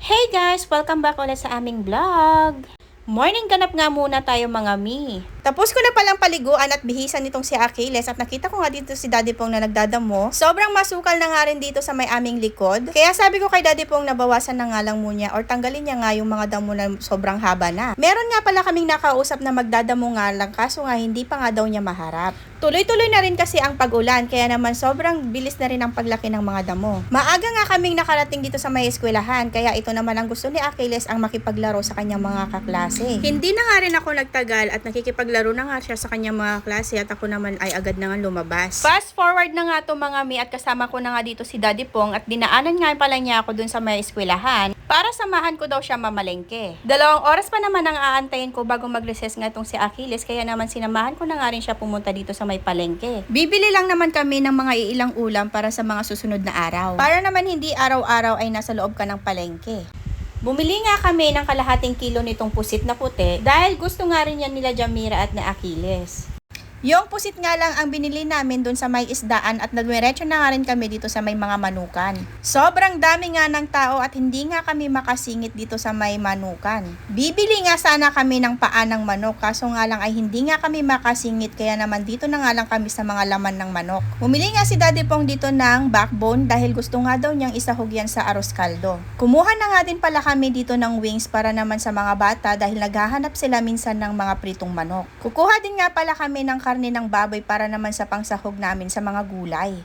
Hey guys! Welcome back ulit sa aming vlog! Morning ganap nga muna tayo mga mi. Tapos ko na palang paliguan at bihisan nitong si Achilles at nakita ko nga dito si Daddy Pong na nagdadamo. Sobrang masukal na nga rin dito sa may aming likod. Kaya sabi ko kay Daddy Pong na bawasan na nga lang muna or tanggalin niya nga yung mga damo na sobrang haba na. Meron nga pala kaming nakausap na magdadamo nga lang kaso nga hindi pa nga daw niya maharap. Tuloy-tuloy na rin kasi ang pag-ulan kaya naman sobrang bilis na rin ang paglaki ng mga damo. Maaga nga kaming nakarating dito sa may eskwelahan kaya ito naman ang gusto ni Achilles ang makipaglaro sa kanyang mga kaklase. Hindi na nga rin ako nagtagal at nakikipaglaro na nga siya sa kanyang mga klase at ako naman ay agad na nga lumabas. Fast forward na nga to mga mi at kasama ko na nga dito si Daddy Pong at dinaanan nga pala niya ako dun sa may eskwelahan para samahan ko daw siya mamalengke. 2 oras pa naman ang aantayin ko bago mag-recess nga itong si Achilles kaya naman sinamahan ko na nga rin siya pumunta dito sa may palengke. Bibili lang naman kami ng mga iilang ulam para sa mga susunod na araw. Para naman hindi araw-araw ay nasa loob ka ng palengke. Bumili nga kami ng kalahating kilo nitong pusit na puti dahil gusto nga rin yan nila Jamira at na Achilles. Yung pusit nga lang ang binili namin dun sa may isdaan at nagmeretso na nga rin kami dito sa may mga manukan. Sobrang dami nga ng tao at hindi nga kami makasingit dito sa may manukan. Bibili nga sana kami ng paa ng manok kaso nga lang ay hindi nga kami makasingit kaya naman dito na nga lang kami sa mga laman ng manok. Bumili nga si Daddy Pong dito ng backbone dahil gusto nga daw niyang isahog yan sa arroz caldo. Kumuha na nga din pala kami dito ng wings para naman sa mga bata dahil naghahanap sila minsan ng mga pritong manok. Kukuha din nga pala kami ng karne ng baboy para naman sa pangsahog namin sa mga gulay.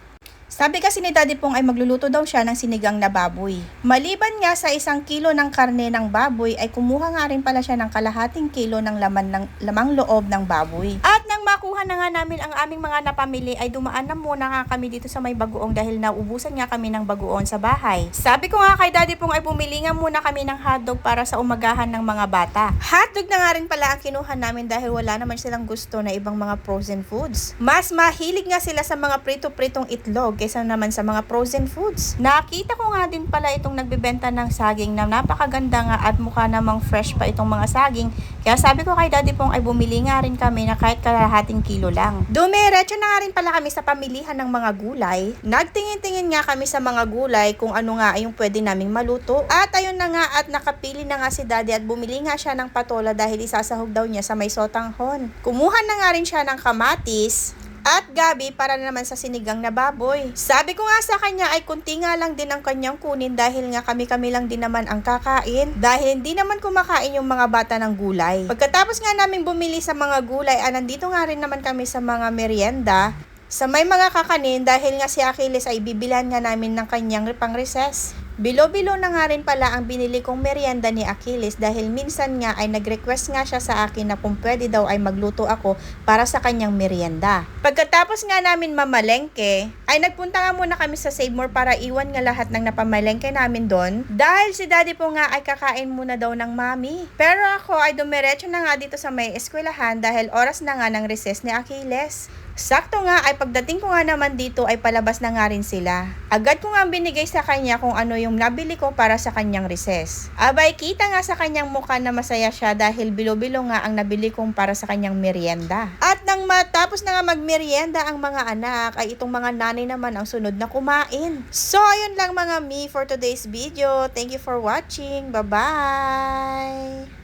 Sabi kasi ni Daddy Pong ay magluluto daw siya ng sinigang na baboy. Maliban nga sa 1 kilo ng karne ng baboy ay kumuha nga rin pala siya ng kalahating kilo ng lamang loob ng baboy. At nang makuha na nga namin ang aming mga napamili ay dumaan na muna nga kami dito sa may bagoong dahil naubusan nga kami ng bagoong sa bahay. Sabi ko nga kay Daddy Pong ay bumili nga muna kami ng hotdog para sa umagahan ng mga bata. Hotdog na nga rin pala ang kinuha namin dahil wala naman silang gusto na ibang mga frozen foods. Mas mahilig nga sila sa mga prito-pritong itlog kaysa naman sa mga frozen foods. Nakita ko nga din pala itong nagbebenta ng saging na napakaganda nga at mukha namang fresh pa itong mga saging. Kaya sabi ko kay Daddy Pong ay bumili nga rin kami na kahit kalahating kilo lang. Dumiretso na nga rin pala kami sa pamilihan ng mga gulay. Nagtingin-tingin nga kami sa mga gulay kung ano nga yung pwede naming maluto. At ayun na nga at nakapili na nga si Daddy at bumili nga siya ng patola dahil isasahog daw niya sa may sotanghon. Kumuha na nga rin siya ng kamatis at gabi para naman sa sinigang na baboy. Sabi ko nga sa kanya ay kunti nga lang din ang kanyang kunin dahil nga kami-kami lang din naman ang kakain dahil hindi naman kumakain yung mga bata ng gulay. Pagkatapos nga namin bumili sa mga gulay nandito nga rin naman kami sa mga merienda sa may mga kakanin dahil nga si Achilles ay bibilhan nga namin ng kanyang pang-recess. Bilo-bilo na nga rin pala ang binili kong merienda ni Achilles dahil minsan nga ay nag-request nga siya sa akin na kung pwede daw ay magluto ako para sa kanyang merienda. Pagkatapos nga namin mamalengke, ay nagpunta nga muna kami sa Save More para iwan nga lahat ng napamalengke namin doon dahil si Daddy po nga ay kakain muna daw ng mami. Pero ako ay dumiretso na nga dito sa may eskwelahan dahil oras na nga ng recess ni Achilles. Sakto nga ay pagdating ko nga naman dito ay palabas na nga rin sila. Agad ko nga binigay sa kanya kung ano yung nabili ko para sa kanyang recess. Abay kita nga sa kanyang mukha na masaya siya dahil bilo-bilo nga ang nabili kong para sa kanyang merienda. At nang matapos na nga magmerienda ang mga anak ay itong mga nanay naman ang sunod na kumain. So ayun lang mga mi for today's video. Thank you for watching. Bye-bye!